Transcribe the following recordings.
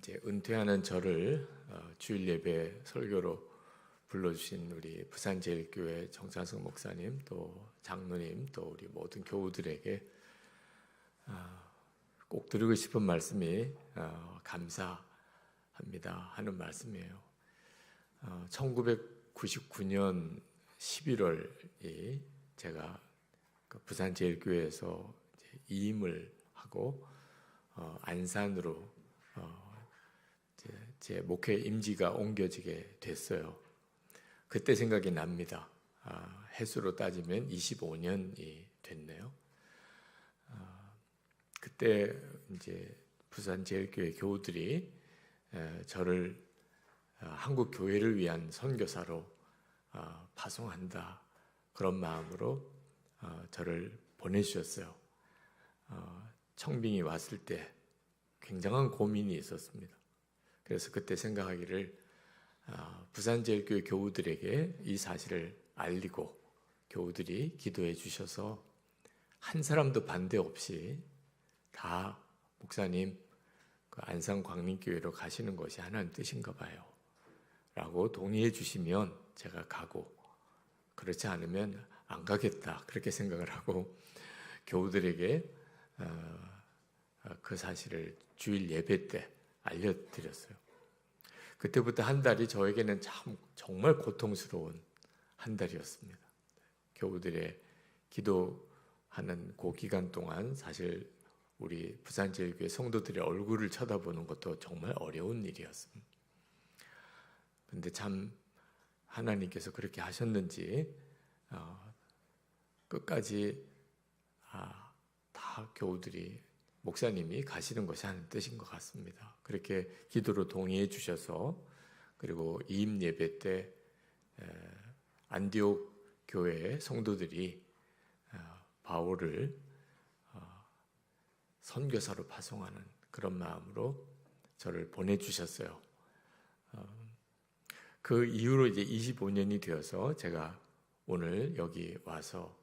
이제 은퇴하는 저를 주일 예배 설교로 불러주신 우리 부산제일교회 정찬석 목사님, 또 장로님, 또 우리 모든 교우들에게 꼭 드리고 싶은 말씀이 감사합니다 하는 말씀이에요. 1999년 11월이 제가 부산제일교회에서 이임을 하고 안산으로 제 목회 임지가 옮겨지게 됐어요. 그때 생각이 납니다. 해수로 따지면 25년이 됐네요. 그때 이제 부산제일교회 교우들이 저를 한국 교회를 위한 선교사로 파송한다, 그런 마음으로 저를 보내주셨어요. 청빙이 왔을 때 굉장한 고민이 있었습니다. 그래서 그때 생각하기를 부산제일교회 교우들에게 이 사실을 알리고 교우들이 기도해 주셔서 한 사람도 반대 없이 다 목사님 안산 광림교회로 가시는 것이 하나님 뜻인가 봐요 라고 동의해 주시면 제가 가고, 그렇지 않으면 안 가겠다, 그렇게 생각을 하고 교우들에게 그 사실을 주일 예배 때 알려드렸어요. 그때부터 한 달이 저에게는 정말 고통스러운 한 달이었습니다. 교우들의 기도하는 그 기간 동안 사실 우리 부산제일교회 성도들의 얼굴을 쳐다보는 것도 정말 어려운 일이었습니다. 근데 참 하나님께서 그렇게 하셨는지 끝까지 다 교우들이 목사님이 가시는 것이 하는 뜻인 것 같습니다. 그렇게 기도로 동의해 주셔서, 그리고 이임 예배 때 안디옥 교회의 성도들이 바울을 선교사로 파송하는 그런 마음으로 저를 보내주셨어요. 그 이후로 이제 25년이 되어서 제가 오늘 여기 와서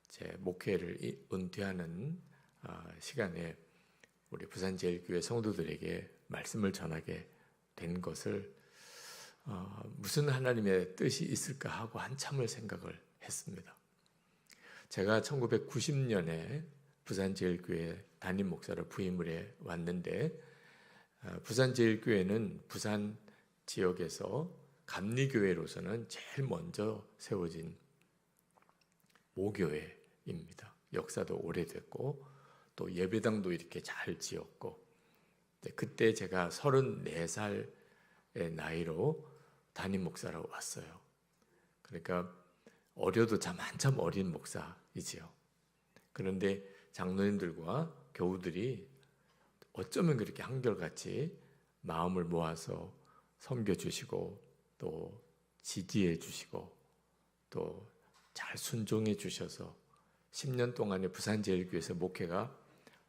제 목회를 은퇴하는 시간에 우리 부산제일교회 성도들에게 말씀을 전하게 된 것을 무슨 하나님의 뜻이 있을까 하고 한참을 생각을 했습니다. 제가 1990년에 부산제일교회 담임 목사로 부임을 해 왔는데, 부산제일교회는 부산 지역에서 감리교회로서는 제일 먼저 세워진 모교회입니다. 역사도 오래됐고 또 예배당도 이렇게 잘 지었고, 그때 제가 34살의 나이로 담임 목사로 왔어요. 그러니까 어려도 한참 어린 목사이지요. 그런데 장로님들과 교우들이 어쩌면 그렇게 한결같이 마음을 모아서 섬겨주시고 또 지지해 주시고 또 잘 순종해 주셔서 10년 동안의 부산제일교회에서 목회가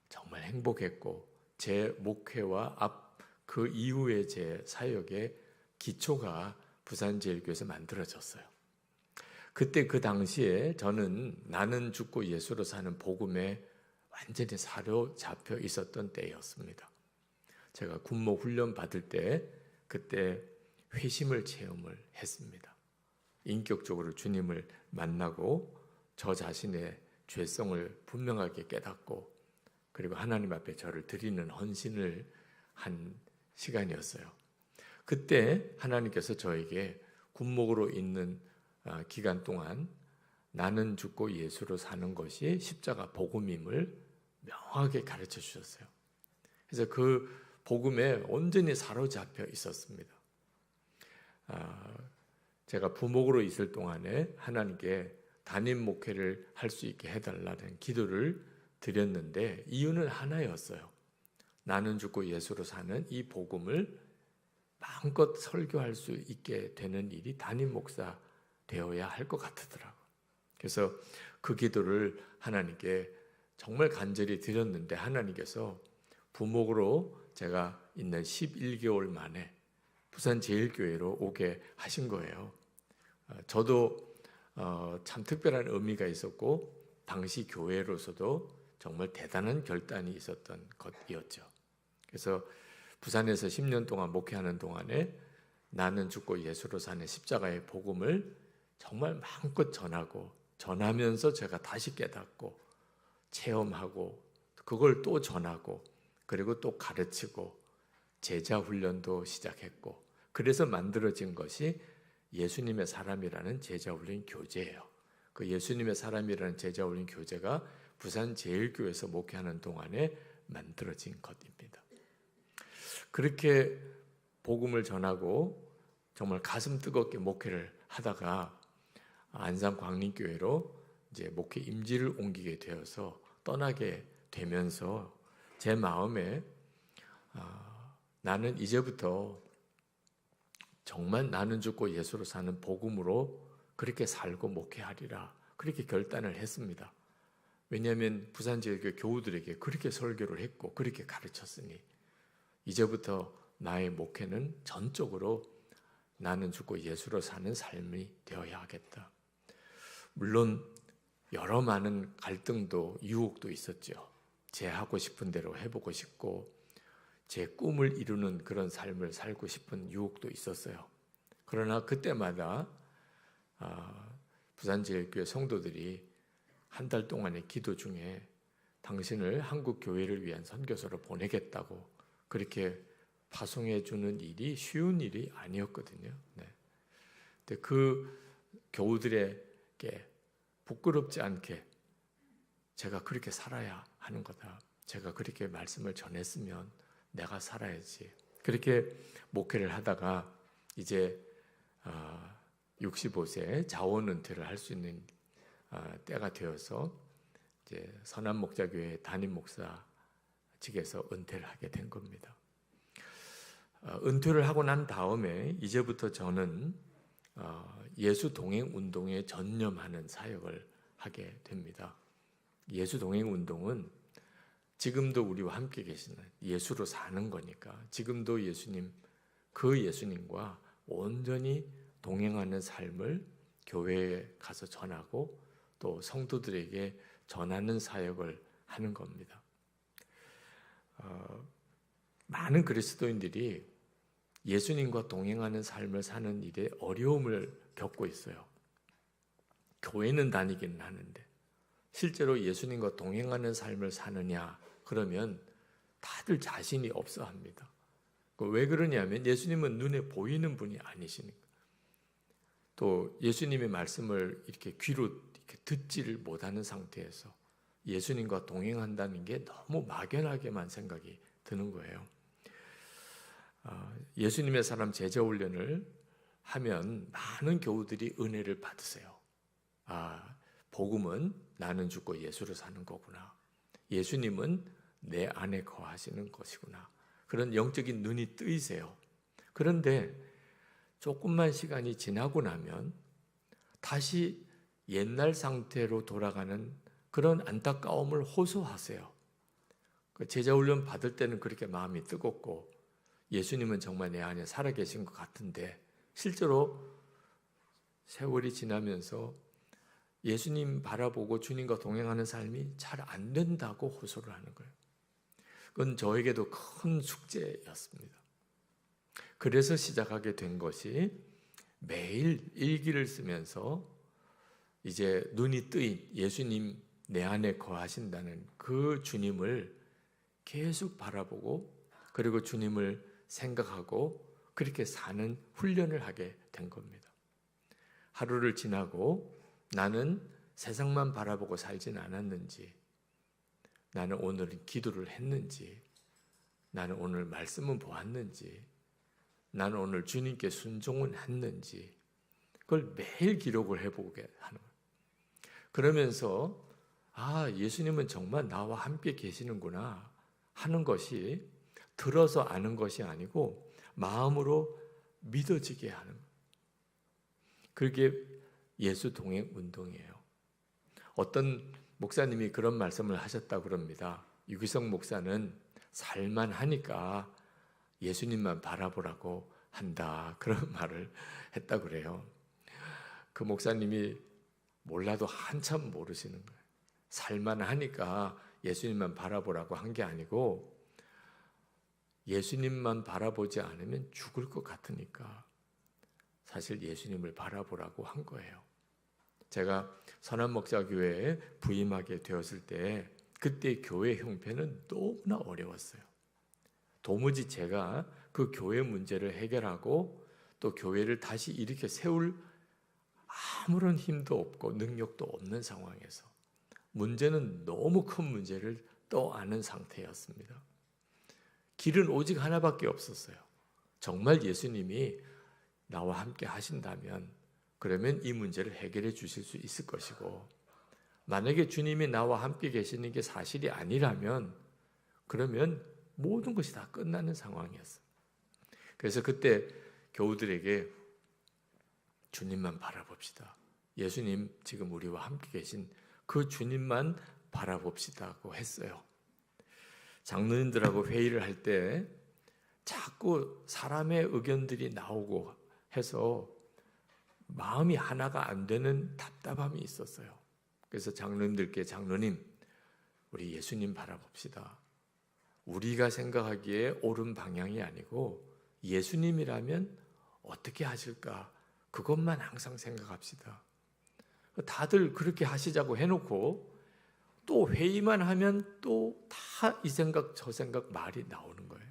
정말 행복했고, 제 목회와 그 이후의 제 사역의 기초가 부산제일교회에서 만들어졌어요. 그때 그 당시에 저는 나는 죽고 예수로 사는 복음에 완전히 사로잡혀 있었던 때였습니다. 제가 군목 훈련 받을 때 그때 회심을 체험을 했습니다. 인격적으로 주님을 만나고 저 자신의 죄성을 분명하게 깨닫고, 그리고 하나님 앞에 저를 드리는 헌신을 한 시간이었어요. 그때 하나님께서 저에게 군목으로 있는 기간 동안 나는 죽고 예수로 사는 것이 십자가 복음임을 명확하게 가르쳐 주셨어요. 그래서 그 복음에 온전히 사로잡혀 있었습니다. 제가 부목으로 있을 동안에 하나님께 담임 목회를 할 수 있게 해달라는 기도를 드렸는데 이유는 하나였어요. 나는 죽고 예수로 사는 이 복음을 마음껏 설교할 수 있게 되는 일이 담임 목사 되어야 할 것 같더라고요. 그래서 그 기도를 하나님께 정말 간절히 드렸는데 하나님께서 부목으로 제가 있는 11개월 만에 부산제일교회로 오게 하신 거예요. 저도 참 특별한 의미가 있었고 당시 교회로서도 정말 대단한 결단이 있었던 것이었죠. 그래서 부산에서 10년 동안 목회하는 동안에 나는 죽고 예수로 사는 십자가의 복음을 정말 마음껏 전하면서 제가 다시 깨닫고 체험하고 그걸 또 전하고 그리고 또 가르치고 제자 훈련도 시작했고 그래서 만들어진 것이 예수님의 사람이라는 제자 훈련 교제예요. 그 예수님의 사람이라는 제자 훈련 교제가 부산 제일교회에서 목회하는 동안에 만들어진 것입니다. 그렇게 복음을 전하고 정말 가슴 뜨겁게 목회를 하다가 안산 광림교회로 이제 목회 임지를 옮기게 되어서 떠나게 되면서 제 마음에 나는 이제부터 정말 나는 죽고 예수로 사는 복음으로 그렇게 살고 목회하리라 그렇게 결단을 했습니다. 왜냐하면 부산제일교회 교우들에게 그렇게 설교를 했고 그렇게 가르쳤으니 이제부터 나의 목회는 전적으로 나는 죽고 예수로 사는 삶이 되어야 하겠다. 물론 여러 많은 갈등도 유혹도 있었죠. 제 하고 싶은 대로 해보고 싶고 제 꿈을 이루는 그런 삶을 살고 싶은 유혹도 있었어요. 그러나 그때마다 부산제일교회 성도들이 한 달 동안의 기도 중에 당신을 한국 교회를 위한 선교사로 보내겠다고 그렇게 파송해 주는 일이 쉬운 일이 아니었거든요. 네. 근데 그 교우들에게 부끄럽지 않게 제가 그렇게 살아야 하는 거다. 제가 그렇게 말씀을 전했으면 내가 살아야지. 그렇게 목회를 하다가 이제 65세 자원 은퇴를 할 수 있는 때가 되어서 이제 선한목자교회 담임 목사직에서 은퇴를 하게 된 겁니다. 은퇴를 하고 난 다음에 이제부터 저는 예수 동행 운동에 전념하는 사역을 하게 됩니다. 예수 동행 운동은 지금도 우리와 함께 계시는 예수로 사는 거니까 지금도 예수님, 그 예수님과 온전히 동행하는 삶을 교회에 가서 전하고 또 성도들에게 전하는 사역을 하는 겁니다. 많은 그리스도인들이 예수님과 동행하는 삶을 사는 일에 어려움을 겪고 있어요. 교회는 다니기는 하는데 실제로 예수님과 동행하는 삶을 사느냐 그러면 다들 자신이 없어 합니다. 왜 그러냐면 예수님은 눈에 보이는 분이 아니시니까. 또 예수님의 말씀을 이렇게 귀로 이렇게 듣지를 못하는 상태에서 예수님과 동행한다는 게 너무 막연하게만 생각이 드는 거예요. 예수님의 사람 제자 훈련을 하면 많은 교우들이 은혜를 받으세요. 복음은 나는 죽고 예수로 사는 거구나. 예수님은 내 안에 거하시는 것이구나. 그런 영적인 눈이 뜨이세요. 그런데 조금만 시간이 지나고 나면 다시 옛날 상태로 돌아가는 그런 안타까움을 호소하세요. 제자 훈련 받을 때는 그렇게 마음이 뜨겁고 예수님은 정말 내 안에 살아계신 것 같은데 실제로 세월이 지나면서 예수님 바라보고 주님과 동행하는 삶이 잘 안 된다고 호소를 하는 거예요. 그건 저에게도 큰 숙제였습니다. 그래서 시작하게 된 것이 매일 일기를 쓰면서 이제 눈이 뜨인 예수님 내 안에 거하신다는 그 주님을 계속 바라보고 그리고 주님을 생각하고 그렇게 사는 훈련을 하게 된 겁니다. 하루를 지나고 나는 세상만 바라보고 살진 않았는지, 나는 오늘은 기도를 했는지, 나는 오늘 말씀은 보았는지, 나는 오늘 주님께 순종은 했는지 그걸 매일 기록을 해보게 하는 거예요. 그러면서 예수님은 정말 나와 함께 계시는구나 하는 것이 들어서 아는 것이 아니고 마음으로 믿어지게 하는 거예요. 그게 예수 동행 운동이에요. 어떤 목사님이 그런 말씀을 하셨다고 그럽니다. 유기성 목사는 살만하니까 예수님만 바라보라고 한다. 그런 말을 했다고 그래요. 그 목사님이 몰라도 한참 모르시는 거예요. 살만하니까 예수님만 바라보라고 한 게 아니고 예수님만 바라보지 않으면 죽을 것 같으니까 사실 예수님을 바라보라고 한 거예요. 제가 선한목자교회에 부임하게 되었을 때 그때 교회 형편은 너무나 어려웠어요. 도무지 제가 그 교회 문제를 해결하고 또 교회를 다시 일으켜 세울 아무런 힘도 없고 능력도 없는 상황에서 문제는 너무 큰 문제를 떠안은 상태였습니다. 길은 오직 하나밖에 없었어요. 정말 예수님이 나와 함께 하신다면 그러면 이 문제를 해결해 주실 수 있을 것이고, 만약에 주님이 나와 함께 계시는 게 사실이 아니라면 그러면 모든 것이 다 끝나는 상황이었어요. 그래서 그때 교우들에게 주님만 바라봅시다. 예수님 지금 우리와 함께 계신 그 주님만 바라봅시다고 했어요. 장로님들하고 회의를 할 때 자꾸 사람의 의견들이 나오고 해서 마음이 하나가 안 되는 답답함이 있었어요. 그래서 장로님들께 장로님, 우리 예수님 바라봅시다. 우리가 생각하기에 옳은 방향이 아니고 예수님이라면 어떻게 하실까? 그것만 항상 생각합시다. 다들 그렇게 하시자고 해놓고 또 회의만 하면 또 다 이 생각 저 생각 말이 나오는 거예요.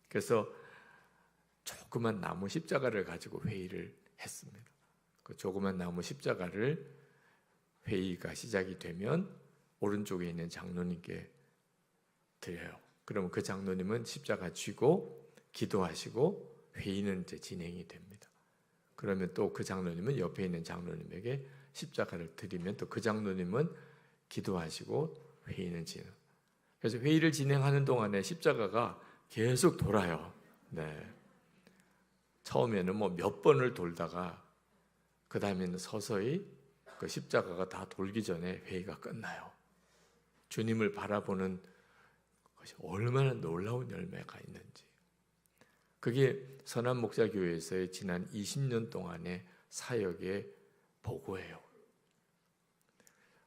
그래서 조그만 나무 십자가를 가지고 회의를 했습니다. 그 조그만 나무 십자가를 회의가 시작이 되면 오른쪽에 있는 장로님께 드려요. 그러면 그 장로님은 십자가 쥐고 기도하시고 회의는 이제 진행이 됩니다. 그러면 또 그 장로님은 옆에 있는 장로님에게 십자가를 드리면 또 그 장로님은 기도하시고 회의는 진행. 그래서 회의를 진행하는 동안에 십자가가 계속 돌아요. 네. 처음에는 뭐 몇 번을 돌다가 그 다음에는 서서히 그 십자가가 다 돌기 전에 회의가 끝나요. 주님을 바라보는 것이 얼마나 놀라운 열매가 있는지. 그게 선한목자교회에서의 지난 20년 동안의 사역의 보고예요.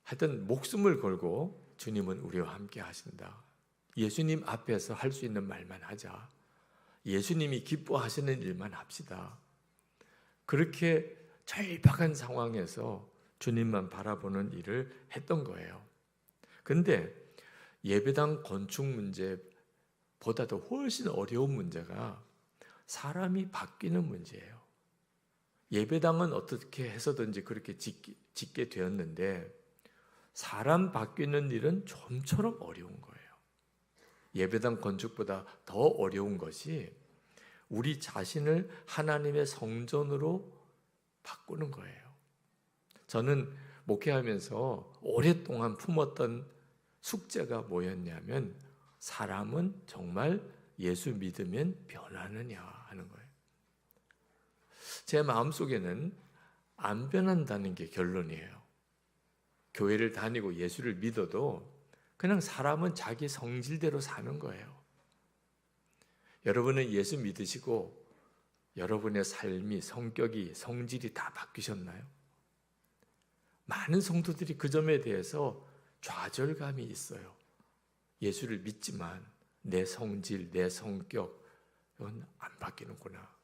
하여튼 목숨을 걸고 주님은 우리와 함께 하신다. 예수님 앞에서 할 수 있는 말만 하자. 예수님이 기뻐하시는 일만 합시다. 그렇게 절박한 상황에서 주님만 바라보는 일을 했던 거예요. 근데 예배당 건축 문제보다도 훨씬 어려운 문제가 사람이 바뀌는 문제예요. 예배당은 어떻게 해서든지 그렇게 짓게 되었는데 사람 바뀌는 일은 좀처럼 어려운 거예요. 예배당 건축보다 더 어려운 것이 우리 자신을 하나님의 성전으로 바꾸는 거예요. 저는 목회하면서 오랫동안 품었던 숙제가 뭐였냐면 사람은 정말 예수 믿으면 변하느냐 하는 거예요. 제 마음속에는 안 변한다는 게 결론이에요. 교회를 다니고 예수를 믿어도 그냥 사람은 자기 성질대로 사는 거예요. 여러분은 예수 믿으시고 여러분의 삶이, 성격이, 성질이 다 바뀌셨나요? 많은 성도들이 그 점에 대해서 좌절감이 있어요. 예수를 믿지만 내 성질, 내 성격 이건 안 바뀌는구나.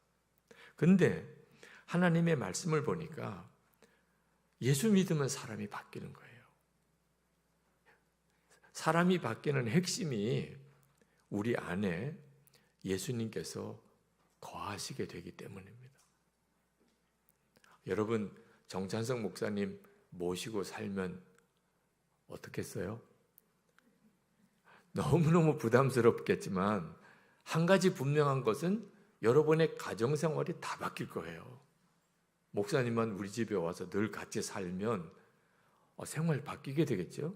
근데 하나님의 말씀을 보니까 예수 믿으면 사람이 바뀌는 거예요. 사람이 바뀌는 핵심이 우리 안에 예수님께서 거하시게 되기 때문입니다. 여러분 정찬성 목사님 모시고 살면 어떻겠어요? 너무너무 부담스럽겠지만 한 가지 분명한 것은 여러분의 가정생활이 다 바뀔 거예요. 목사님만 우리 집에 와서 늘 같이 살면 생활 바뀌게 되겠죠?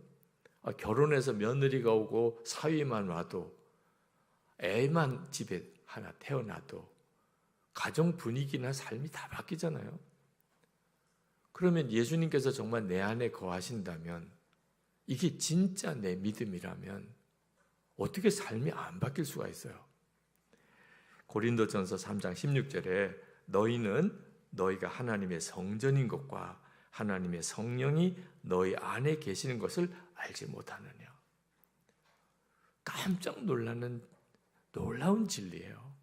결혼해서 며느리가 오고 사위만 와도 애만 집에 하나 태어나도 가정 분위기나 삶이 다 바뀌잖아요. 그러면 예수님께서 정말 내 안에 거하신다면 이게 진짜 내 믿음이라면 어떻게 삶이 안 바뀔 수가 있어요? 고린도전서 3장 16절에 너희는 너희가 하나님의 성전인 것과 하나님의 성령이 너희 안에 계시는 것을 알지 못하느냐. 깜짝 놀라는 놀라운 진리예요.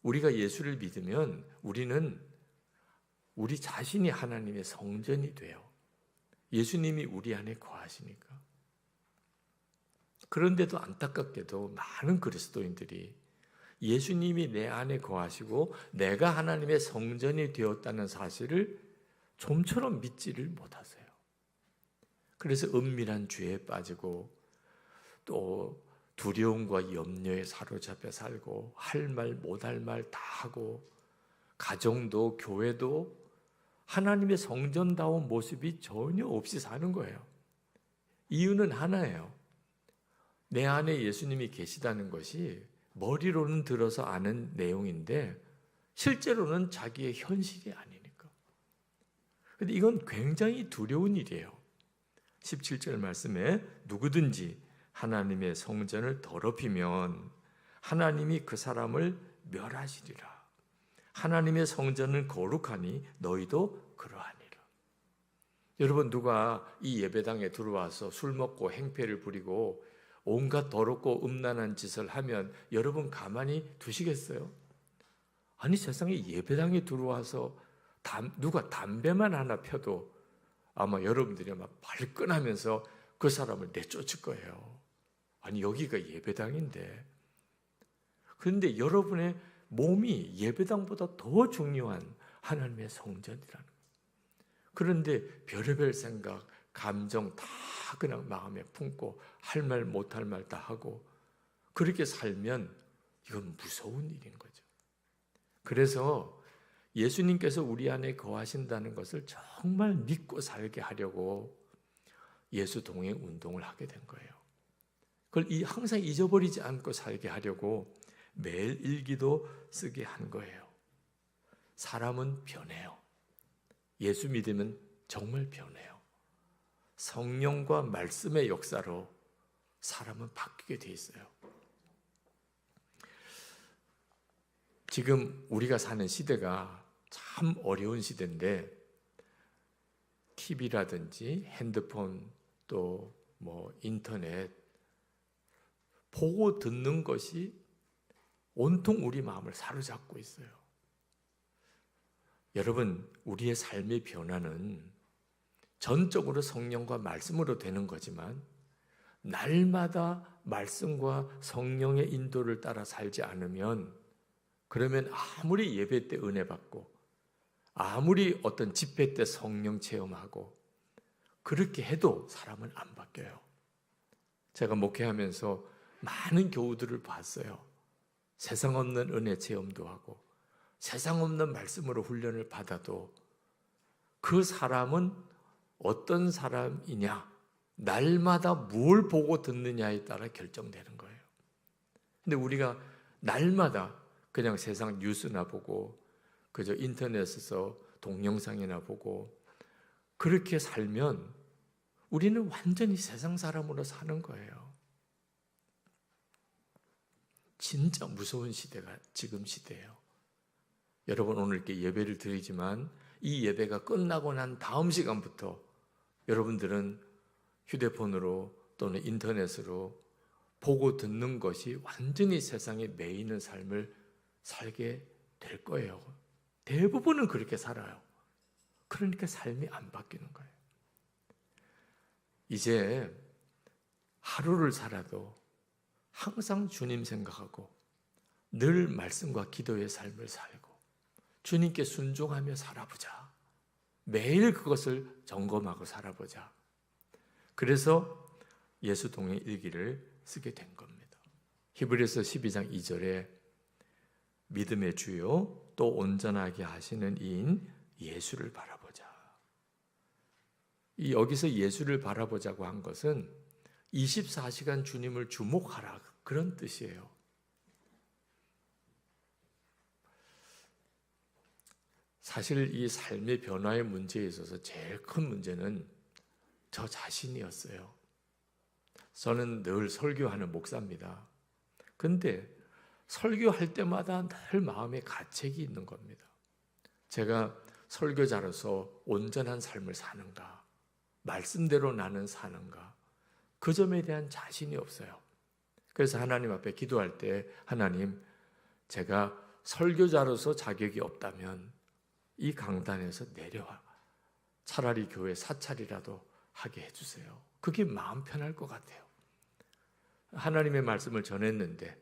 우리가 예수를 믿으면 우리는 우리 자신이 하나님의 성전이 돼요. 예수님이 우리 안에 거하시니까. 그런데도 안타깝게도 많은 그리스도인들이 예수님이 내 안에 거하시고 내가 하나님의 성전이 되었다는 사실을 좀처럼 믿지를 못하세요. 그래서 은밀한 죄에 빠지고 또 두려움과 염려에 사로잡혀 살고 할 말 못할 말 다 하고 가정도 교회도 하나님의 성전다운 모습이 전혀 없이 사는 거예요. 이유는 하나예요. 내 안에 예수님이 계시다는 것이 머리로는 들어서 아는 내용인데 실제로는 자기의 현실이 아니니까. 그런데 이건 굉장히 두려운 일이에요. 17절 말씀에 누구든지 하나님의 성전을 더럽히면 하나님이 그 사람을 멸하시리라. 하나님의 성전은 거룩하니 너희도 그러하니라. 여러분, 누가 이 예배당에 들어와서 술 먹고 행패를 부리고 온갖 더럽고 음란한 짓을 하면 여러분 가만히 두시겠어요? 아니, 세상에 예배당에 들어와서 누가 담배만 하나 펴도 아마 여러분들이 막 발끈하면서 그 사람을 내쫓을 거예요. 아니, 여기가 예배당인데. 그런데 여러분의 몸이 예배당보다 더 중요한 하나님의 성전이라는 거예요. 그런데 별의별 생각, 감정 다 그냥 마음에 품고 할 말 못할 말 다 하고 그렇게 살면 이건 무서운 일인 거죠. 그래서 예수님께서 우리 안에 거하신다는 것을 정말 믿고 살게 하려고 예수 동행 운동을 하게 된 거예요. 그걸 항상 잊어버리지 않고 살게 하려고 매일 일기도 쓰게 한 거예요. 사람은 변해요. 예수 믿으면 정말 변해요. 성령과 말씀의 역사로 사람은 바뀌게 돼 있어요. 지금 우리가 사는 시대가 참 어려운 시대인데 TV라든지 핸드폰 또 인터넷 보고 듣는 것이 온통 우리 마음을 사로잡고 있어요. 여러분, 우리의 삶의 변화는 전적으로 성령과 말씀으로 되는 거지만 날마다 말씀과 성령의 인도를 따라 살지 않으면 그러면 아무리 예배 때 은혜 받고 아무리 어떤 집회 때 성령 체험하고 그렇게 해도 사람은 안 바뀌어요. 제가 목회하면서 많은 교우들을 봤어요. 세상 없는 은혜 체험도 하고 세상 없는 말씀으로 훈련을 받아도 그 사람은 어떤 사람이냐, 날마다 뭘 보고 듣느냐에 따라 결정되는 거예요. 근데 우리가 날마다 그냥 세상 뉴스나 보고 그저 인터넷에서 동영상이나 보고 그렇게 살면 우리는 완전히 세상 사람으로 사는 거예요. 진짜 무서운 시대가 지금 시대예요. 여러분, 오늘 이렇게 예배를 드리지만 이 예배가 끝나고 난 다음 시간부터 여러분들은 휴대폰으로 또는 인터넷으로 보고 듣는 것이 완전히 세상에 매이는 삶을 살게 될 거예요. 대부분은 그렇게 살아요. 그러니까 삶이 안 바뀌는 거예요. 이제 하루를 살아도 항상 주님 생각하고 늘 말씀과 기도의 삶을 살고 주님께 순종하며 살아보자. 매일 그것을 점검하고 살아보자. 그래서 예수 동행 일기를 쓰게 된 겁니다. 히브리서 12장 2절에 믿음의 주요 또 온전하게 하시는 이인 예수를 바라보자. 여기서 예수를 바라보자고 한 것은 24시간 주님을 주목하라, 그런 뜻이에요. 사실 이 삶의 변화의 문제에 있어서 제일 큰 문제는 저 자신이었어요. 저는 늘 설교하는 목사입니다. 근데 설교할 때마다 늘 마음에 가책이 있는 겁니다. 제가 설교자로서 온전한 삶을 사는가, 말씀대로 나는 사는가, 그 점에 대한 자신이 없어요. 그래서 하나님 앞에 기도할 때 하나님, 제가 설교자로서 자격이 없다면 이 강단에서 내려와 차라리 교회 사찰이라도 하게 해주세요. 그게 마음 편할 것 같아요. 하나님의 말씀을 전했는데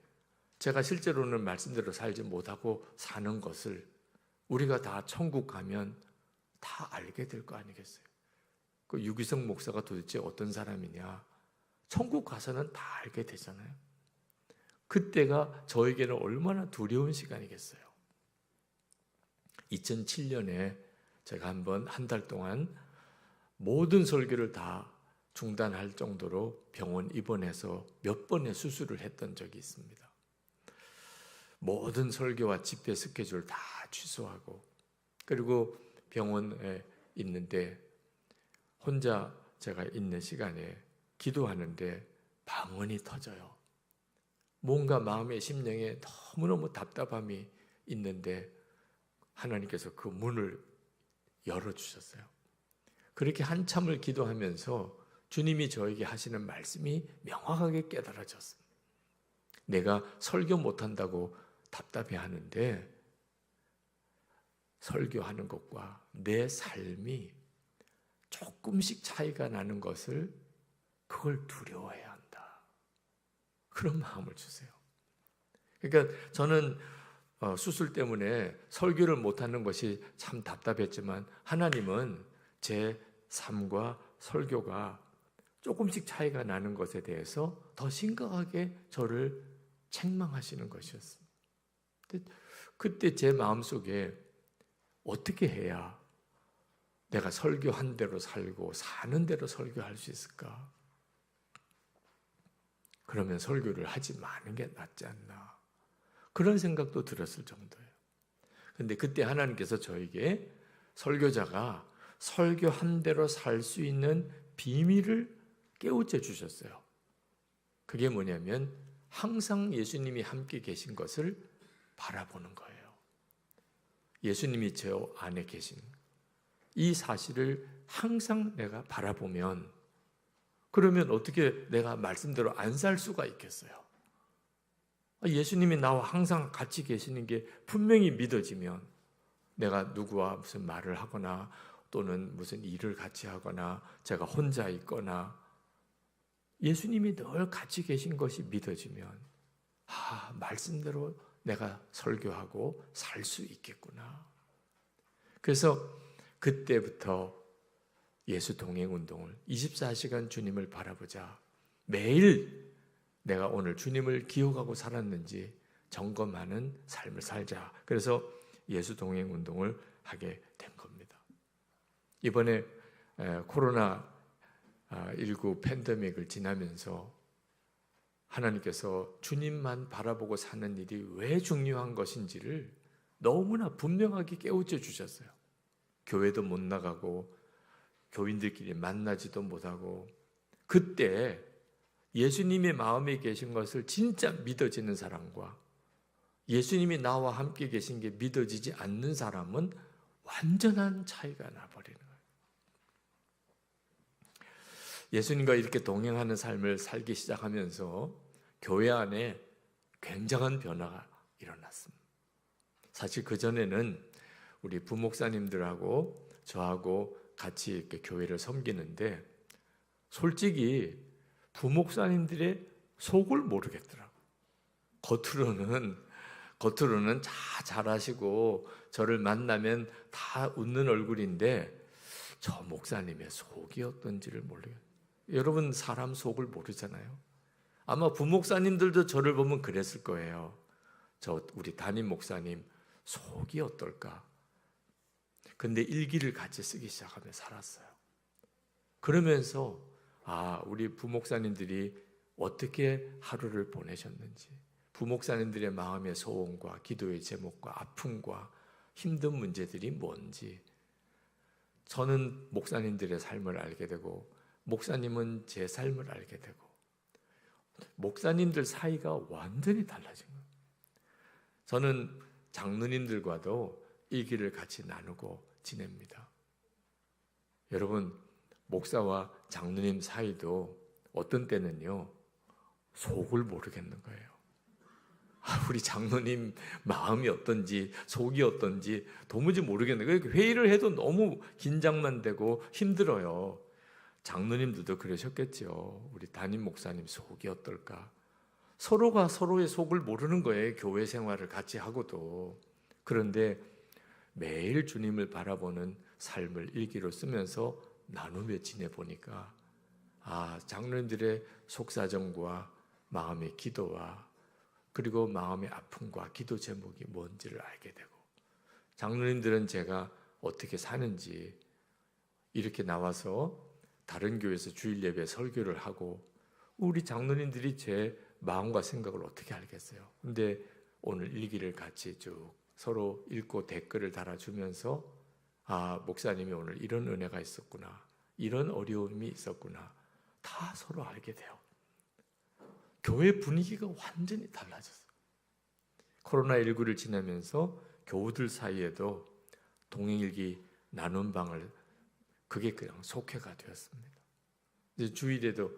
제가 실제로는 말씀대로 살지 못하고 사는 것을 우리가 다 천국 가면 다 알게 될 거 아니겠어요? 그 유기성 목사가 도대체 어떤 사람이냐? 천국 가서는 다 알게 되잖아요. 그때가 저에게는 얼마나 두려운 시간이겠어요. 2007년에 제가 한 달 동안 모든 설교를 다 중단할 정도로 병원 입원해서 몇 번의 수술을 했던 적이 있습니다. 모든 설교와 집회 스케줄 다 취소하고, 그리고 병원에 있는데 혼자 제가 있는 시간에 기도하는데 방언이 터져요. 뭔가 마음의 심령에 너무너무 답답함이 있는데 하나님께서 그 문을 열어주셨어요. 그렇게 한참을 기도하면서 주님이 저에게 하시는 말씀이 명확하게 깨달아졌습니다. 내가 설교 못한다고 답답해하는데 설교하는 것과 내 삶이 조금씩 차이가 나는 것을, 그걸 두려워해야 한다. 그런 마음을 주세요. 그러니까 저는 수술 때문에 설교를 못하는 것이 참 답답했지만 하나님은 제 삶과 설교가 조금씩 차이가 나는 것에 대해서 더 심각하게 저를 책망하시는 것이었습니다. 그때 제 마음속에 어떻게 해야 내가 설교한 대로 살고 사는 대로 설교할 수 있을까? 그러면 설교를 하지 마는 게 낫지 않나? 그런 생각도 들었을 정도예요. 그런데 그때 하나님께서 저에게 설교자가 설교한 대로 살 수 있는 비밀을 깨우쳐 주셨어요. 그게 뭐냐면 항상 예수님이 함께 계신 것을 바라보는 거예요. 예수님이 저 안에 계신 이 사실을 항상 내가 바라보면, 그러면 어떻게 내가 말씀대로 안 살 수가 있겠어요? 예수님이 나와 항상 같이 계시는 게 분명히 믿어지면 내가 누구와 무슨 말을 하거나 또는 무슨 일을 같이 하거나 제가 혼자 있거나 예수님이 늘 같이 계신 것이 믿어지면 말씀대로 내가 설교하고 살 수 있겠구나. 그래서 그때부터 예수 동행 운동을 24시간 주님을 바라보자. 매일 내가 오늘 주님을 기억하고 살았는지 점검하는 삶을 살자. 그래서 예수 동행 운동을 하게 된 겁니다. 이번에 코로나19 팬데믹을 지나면서 하나님께서 주님만 바라보고 사는 일이 왜 중요한 것인지를 너무나 분명하게 깨우쳐 주셨어요. 교회도 못 나가고 교인들끼리 만나지도 못하고, 그때 예수님의 마음에 계신 것을 진짜 믿어지는 사람과 예수님이 나와 함께 계신 게 믿어지지 않는 사람은 완전한 차이가 나버리는 거예요. 예수님과 이렇게 동행하는 삶을 살기 시작하면서 교회 안에 굉장한 변화가 일어났습니다. 사실 그전에는 우리 부목사님들하고 저하고 같이 이렇게 교회를 섬기는데 솔직히 부목사님들의 속을 모르겠더라고요. 겉으로는 다 잘하시고 저를 만나면 다 웃는 얼굴인데 저 목사님의 속이 어떤지를 모르겠어요. 여러분 사람 속을 모르잖아요. 아마 부목사님들도 저를 보면 그랬을 거예요. 우리 담임 목사님 속이 어떨까? 근데 일기를 같이 쓰기 시작하며 살았어요. 그러면서 우리 부목사님들이 어떻게 하루를 보내셨는지, 부목사님들의 마음의 소원과 기도의 제목과 아픔과 힘든 문제들이 뭔지, 저는 목사님들의 삶을 알게 되고 목사님은 제 삶을 알게 되고 목사님들 사이가 완전히 달라진 거예요. 저는 장로님들과도 일기를 같이 나누고 지냅니다. 여러분, 목사와 장로님 사이도 어떤 때는요 속을 모르겠는 거예요. 우리 장로님 마음이 어떤지 속이 어떤지 도무지 모르겠는 거예요. 회의를 해도 너무 긴장만 되고 힘들어요. 장로님들도 그러셨겠죠. 우리 담임 목사님 속이 어떨까? 서로가 서로의 속을 모르는 거예요. 교회 생활을 같이 하고도. 그런데 매일 주님을 바라보는 삶을 일기로 쓰면서 나누며 지내보니까 장로님들의 속사정과 마음의 기도와 그리고 마음의 아픔과 기도 제목이 뭔지를 알게 되고, 장로님들은 제가 어떻게 사는지 이렇게 나와서 다른 교회에서 주일 예배 설교를 하고, 우리 장로님들이 제 마음과 생각을 어떻게 알겠어요. 근데 오늘 일기를 같이 쭉 서로 읽고 댓글을 달아주면서 목사님이 오늘 이런 은혜가 있었구나, 이런 어려움이 있었구나, 다 서로 알게 돼요. 교회 분위기가 완전히 달라졌어요. 코로나19를 지나면서 교우들 사이에도 동행일기 나눔방을, 그게 그냥 속회가 되었습니다. 이제 주일에도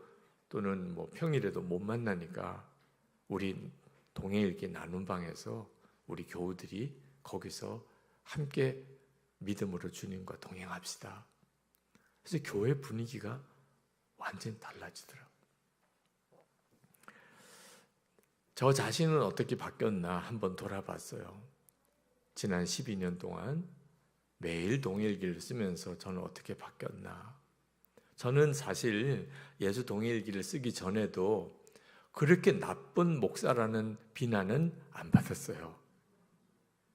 또는 평일에도 못 만나니까 우리 동행일기 나눔방에서 우리 교우들이 거기서 함께 믿음으로 주님과 동행합시다. 그래서 교회 분위기가 완전히 달라지더라고요. 저 자신은 어떻게 바뀌었나 한번 돌아봤어요. 지난 12년 동안 매일 동일기를 쓰면서 저는 어떻게 바뀌었나. 저는 사실 예수 동일기를 쓰기 전에도 그렇게 나쁜 목사라는 비난은 안 받았어요.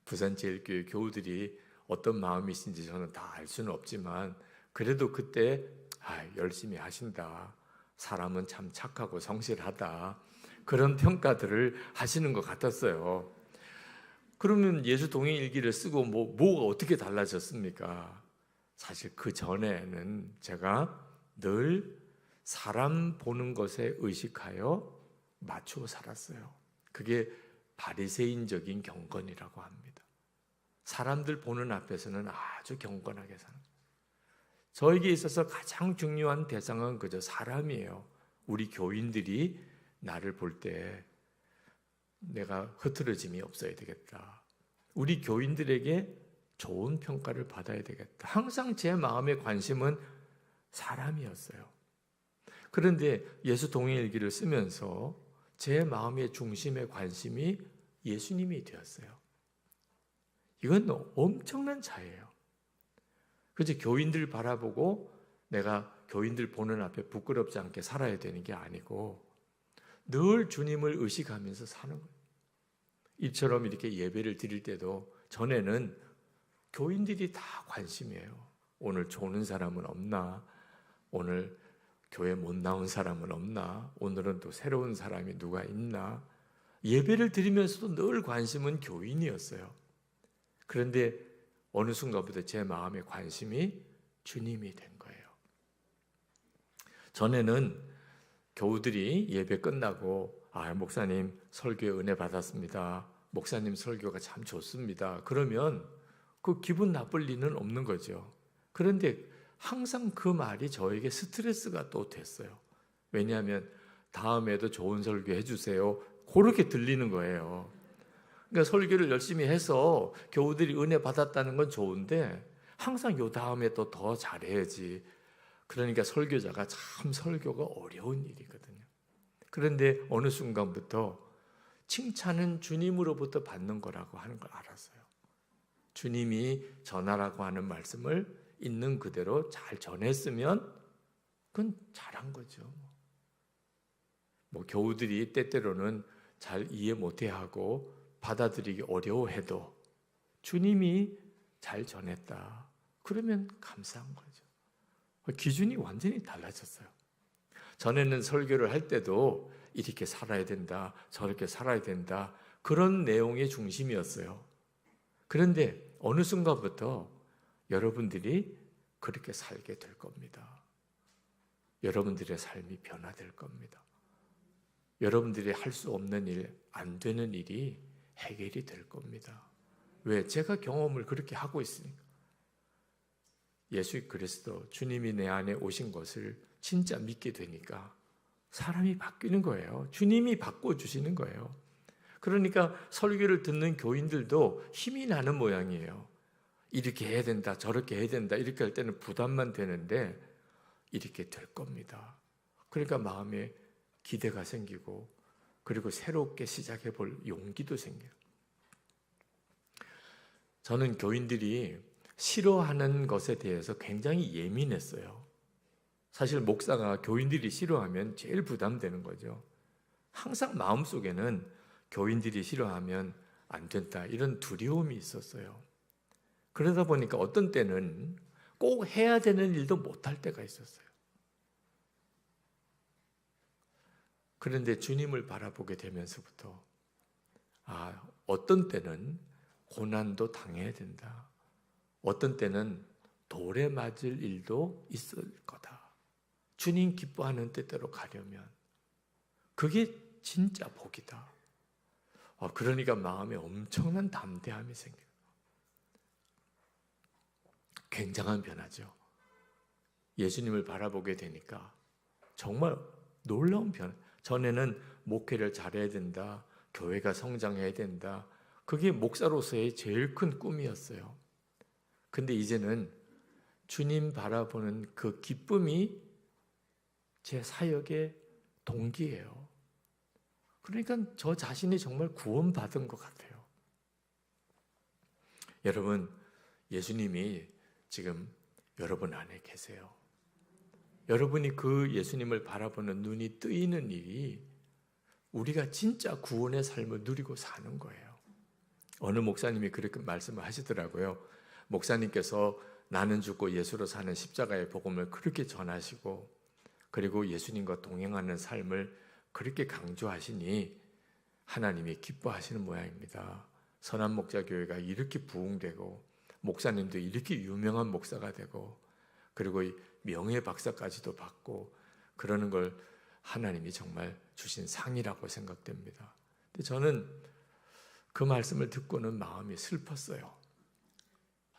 부산제일교회 교우들이 어떤 마음이신지 저는 다 알 수는 없지만, 그래도 그때 열심히 하신다, 사람은 참 착하고 성실하다, 그런 평가들을 하시는 것 같았어요. 그러면 예수 동행일기를 쓰고 뭐가 어떻게 달라졌습니까? 사실 그 전에는 제가 늘 사람 보는 것에 의식하여 맞추어 살았어요. 그게 바리새인적인 경건이라고 합니다. 사람들 보는 앞에서는 아주 경건하게 사는 거예요. 저에게 있어서 가장 중요한 대상은 그저 사람이에요. 우리 교인들이 나를 볼 때 내가 흐트러짐이 없어야 되겠다. 우리 교인들에게 좋은 평가를 받아야 되겠다. 항상 제 마음의 관심은 사람이었어요. 그런데 예수 동행일기를 쓰면서 제 마음의 중심의 관심이 예수님이 되었어요. 이건 엄청난 차이예요. 그래서 교인들 바라보고 내가 교인들 보는 앞에 부끄럽지 않게 살아야 되는 게 아니고 늘 주님을 의식하면서 사는 거예요. 이처럼 이렇게 예배를 드릴 때도 전에는 교인들이 다 관심이에요. 오늘 조는 사람은 없나? 오늘 교회 못 나온 사람은 없나? 오늘은 또 새로운 사람이 누가 있나? 예배를 드리면서도 늘 관심은 교인이었어요. 그런데 어느 순간부터 제 마음의 관심이 주님이 된 거예요. 전에는 교우들이 예배 끝나고 목사님 설교에 은혜 받았습니다. 목사님 설교가 참 좋습니다. 그러면 그 기분 나쁠 리는 없는 거죠. 그런데 항상 그 말이 저에게 스트레스가 또 됐어요. 왜냐하면 다음에도 좋은 설교 해주세요, 그렇게 들리는 거예요. 그러니까 설교를 열심히 해서 교우들이 은혜 받았다는 건 좋은데 항상 요 다음에 또 더 잘해야지. 그러니까 설교자가 참 설교가 어려운 일이거든요. 그런데 어느 순간부터 칭찬은 주님으로부터 받는 거라고 하는 걸 알았어요. 주님이 전하라고 하는 말씀을 있는 그대로 잘 전했으면 그건 잘한 거죠. 교우들이 때때로는 잘 이해 못해하고 받아들이기 어려워해도 주님이 잘 전했다, 그러면 감사한 거죠. 기준이 완전히 달라졌어요. 전에는 설교를 할 때도 이렇게 살아야 된다, 저렇게 살아야 된다, 그런 내용의 중심이었어요. 그런데 어느 순간부터 여러분들이 그렇게 살게 될 겁니다. 여러분들의 삶이 변화될 겁니다. 여러분들이 할 수 없는 일, 안 되는 일이 해결이 될 겁니다. 왜? 제가 경험을 그렇게 하고 있으니까. 예수 그리스도 주님이 내 안에 오신 것을 진짜 믿게 되니까 사람이 바뀌는 거예요. 주님이 바꿔주시는 거예요. 그러니까 설교를 듣는 교인들도 힘이 나는 모양이에요. 이렇게 해야 된다, 저렇게 해야 된다, 이렇게 할 때는 부담만 되는데 이렇게 될 겁니다. 그러니까 마음에 기대가 생기고 그리고 새롭게 시작해 볼 용기도 생겨요. 저는 교인들이 싫어하는 것에 대해서 굉장히 예민했어요. 사실 목사가 교인들이 싫어하면 제일 부담되는 거죠. 항상 마음속에는 교인들이 싫어하면 안 된다, 이런 두려움이 있었어요. 그러다 보니까 어떤 때는 꼭 해야 되는 일도 못할 때가 있었어요. 그런데 주님을 바라보게 되면서부터 어떤 때는 고난도 당해야 된다. 어떤 때는 돌에 맞을 일도 있을 거다. 주님 기뻐하는 뜻대로 가려면 그게 진짜 복이다. 그러니까 마음에 엄청난 담대함이 생겨요. 굉장한 변화죠. 예수님을 바라보게 되니까 정말 놀라운 변화. 전에는 목회를 잘해야 된다, 교회가 성장해야 된다, 그게 목사로서의 제일 큰 꿈이었어요. 근데 이제는 주님 바라보는 그 기쁨이 제 사역의 동기예요. 그러니까 저 자신이 정말 구원받은 것 같아요. 여러분, 예수님이 지금 여러분 안에 계세요. 여러분이 그 예수님을 바라보는 눈이 뜨이는 일이 우리가 진짜 구원의 삶을 누리고 사는 거예요. 어느 목사님이 그렇게 말씀을 하시더라고요. 목사님께서 나는 죽고 예수로 사는 십자가의 복음을 그렇게 전하시고 그리고 예수님과 동행하는 삶을 그렇게 강조하시니 하나님이 기뻐하시는 모양입니다. 선한목자교회가 이렇게 부흥되고 목사님도 이렇게 유명한 목사가 되고 그리고 명예 박사까지도 받고 그러는 걸 하나님이 정말 주신 상이라고 생각됩니다. 근데 저는 그 말씀을 듣고는 마음이 슬펐어요.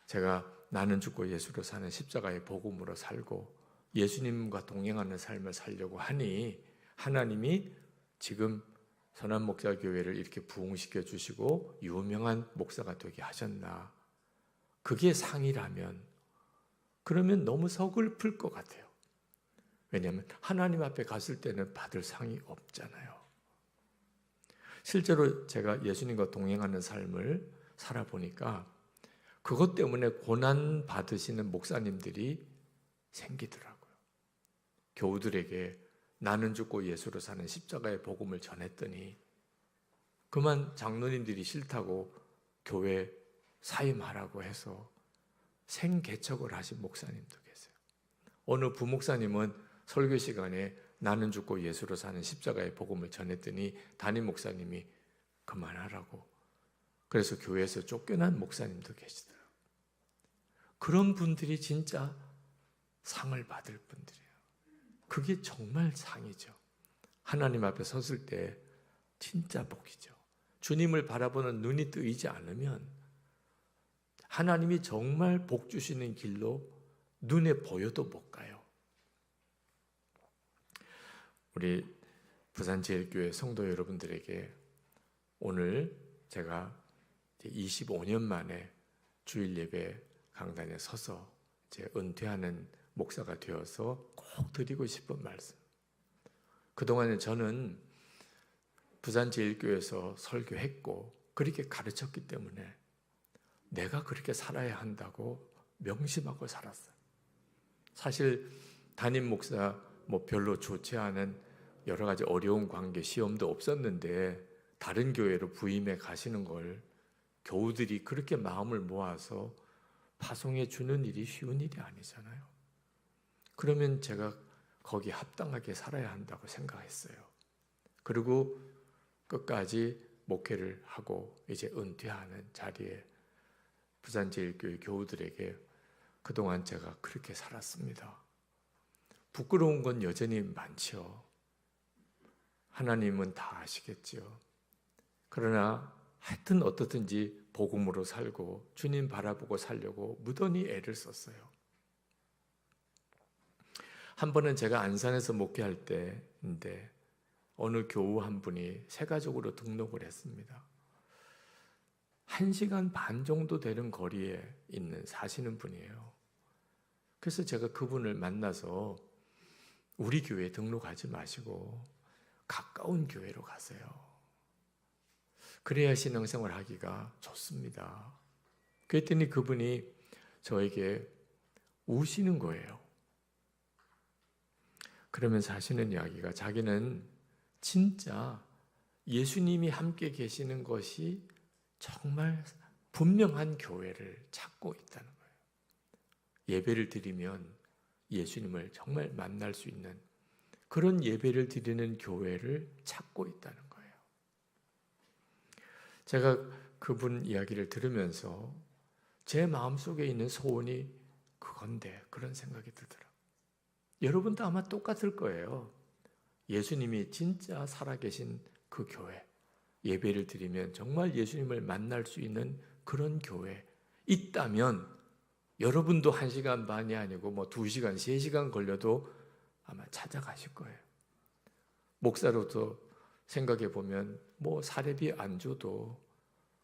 제가 나는 죽고 예수로 사는 십자가의 복음으로 살고 예수님과 동행하는 삶을 살려고 하니 하나님이 지금 선한목자교회를 이렇게 부흥시켜 주시고 유명한 목사가 되게 하셨나. 그게 상이라면 그러면 너무 서글플 것 같아요. 왜냐하면 하나님 앞에 갔을 때는 받을 상이 없잖아요. 실제로 제가 예수님과 동행하는 삶을 살아보니까 그것 때문에 고난 받으시는 목사님들이 생기더라고요. 교우들에게 나는 죽고 예수로 사는 십자가의 복음을 전했더니 그만 장로님들이 싫다고 교회 사임하라고 해서 생개척을 하신 목사님도 계세요. 어느 부목사님은 설교 시간에 나는 죽고 예수로 사는 십자가의 복음을 전했더니 담임 목사님이 그만하라고. 그래서 교회에서 쫓겨난 목사님도 계시더라고요. 그런 분들이 진짜 상을 받을 분들이에요. 그게 정말 상이죠. 하나님 앞에 섰을 때 진짜 복이죠. 주님을 바라보는 눈이 뜨이지 않으면 하나님이 정말 복 주시는 길로 눈에 보여도 못 가요. 우리 부산제일교회 성도 여러분들에게 오늘 제가 25년 만에 주일 예배 강단에 서서 이제 은퇴하는 목사가 되어서 꼭 드리고 싶은 말씀. 그동안에 저는 부산제일교회에서 설교했고 그렇게 가르쳤기 때문에 내가 그렇게 살아야 한다고 명심하고 살았어요. 사실 담임 목사 별로 좋지 않은 여러 가지 어려운 관계, 시험도 없었는데 다른 교회로 부임해 가시는 걸 교우들이 그렇게 마음을 모아서 파송해 주는 일이 쉬운 일이 아니잖아요. 그러면 제가 거기 합당하게 살아야 한다고 생각했어요. 그리고 끝까지 목회를 하고 이제 은퇴하는 자리에 부산제일교회 교우들에게 그동안 제가 그렇게 살았습니다. 부끄러운 건 여전히 많죠. 하나님은 다 아시겠죠. 그러나 하여튼 어떻든지 복음으로 살고 주님 바라보고 살려고 무던히 애를 썼어요. 한 번은 제가 안산에서 목회할 때인데 어느 교우 한 분이 세가족으로 등록을 했습니다. 1시간 반 정도 되는 거리에 사시는 분이에요. 그래서 제가 그분을 만나서 우리 교회에 등록하지 마시고 가까운 교회로 가세요. 그래야 신앙생활 하기가 좋습니다. 그랬더니 그분이 저에게 우시는 거예요. 그러면서 하시는 이야기가 자기는 진짜 예수님이 함께 계시는 것이 정말 분명한 교회를 찾고 있다는 거예요. 예배를 드리면 예수님을 정말 만날 수 있는 그런 예배를 드리는 교회를 찾고 있다는 거예요. 제가 그분 이야기를 들으면서 제 마음속에 있는 소원이 그건데 그런 생각이 들더라고요. 여러분도 아마 똑같을 거예요. 예수님이 진짜 살아계신 그 교회, 예배를 드리면 정말 예수님을 만날 수 있는 그런 교회 있다면 여러분도 1시간 반이 아니고 2시간, 3시간 걸려도 아마 찾아가실 거예요. 목사로서 생각해 보면 사례비 안 줘도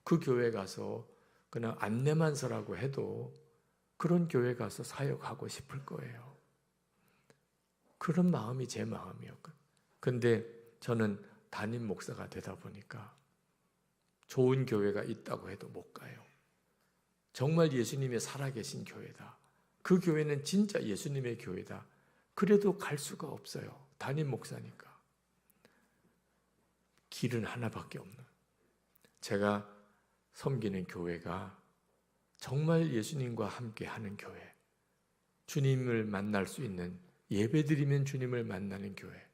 그 교회 가서 그냥 안내만 서라고 해도 그런 교회 가서 사역하고 싶을 거예요. 그런 마음이 제 마음이었거든요. 근데 저는 담임 목사가 되다 보니까 좋은 교회가 있다고 해도 못 가요. 정말 예수님이 살아계신 교회다. 그 교회는 진짜 예수님의 교회다. 그래도 갈 수가 없어요. 담임 목사니까. 길은 하나밖에 없는. 제가 섬기는 교회가 정말 예수님과 함께 하는 교회. 주님을 만날 수 있는, 예배드리면 주님을 만나는 교회.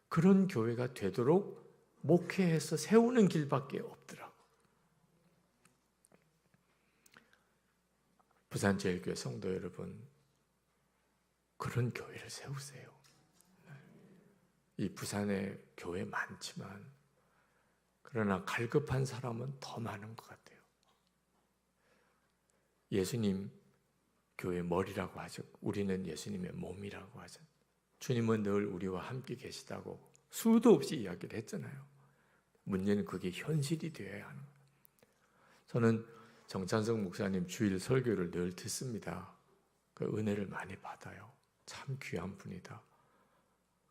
그런 교회가 되도록 목회해서 세우는 길밖에 없더라고. 부산제일교회 성도 여러분, 그런 교회를 세우세요. 이 부산에 교회 많지만 그러나 갈급한 사람은 더 많은 것 같아요. 예수님 교회 머리라고 하죠. 우리는 예수님의 몸이라고 하죠. 주님은 늘 우리와 함께 계시다고 수도 없이 이야기를 했잖아요. 문제는 그게 현실이 되어야 하는 거예요. 저는 정찬석 목사님 주일 설교를 늘 듣습니다. 그 은혜를 많이 받아요. 참 귀한 분이다.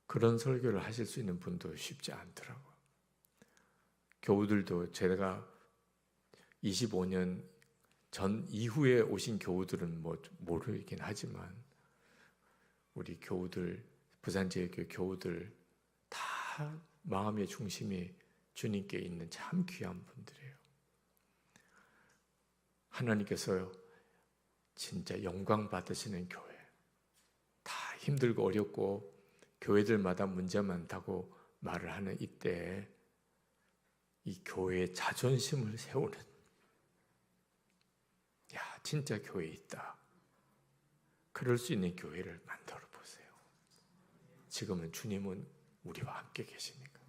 그런 설교를 하실 수 있는 분도 쉽지 않더라고요. 교우들도 제가 25년 전 이후에 오신 교우들은 모르긴 하지만 우리 교우들, 부산제일교회 교우들 다 마음의 중심이 주님께 있는 참 귀한 분들이에요. 하나님께서요, 진짜 영광 받으시는 교회, 다 힘들고 어렵고 교회들마다 문제 많다고 말을 하는 이때에 이 교회의 자존심을 세우는, 진짜 교회에 있다. 그럴 수 있는 교회를 만들어 보세요. 지금은 주님은 우리와 함께 계시니까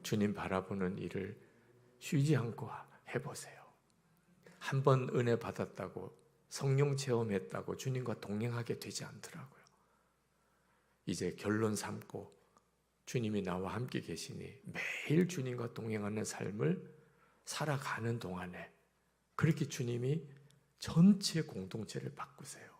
주님 바라보는 일을 쉬지 않고 해보세요. 한 번 은혜 받았다고 성령 체험했다고 주님과 동행하게 되지 않더라고요. 이제 결론 삼고 주님이 나와 함께 계시니 매일 주님과 동행하는 삶을 살아가는 동안에 그렇게 주님이 전체 공동체를 바꾸세요.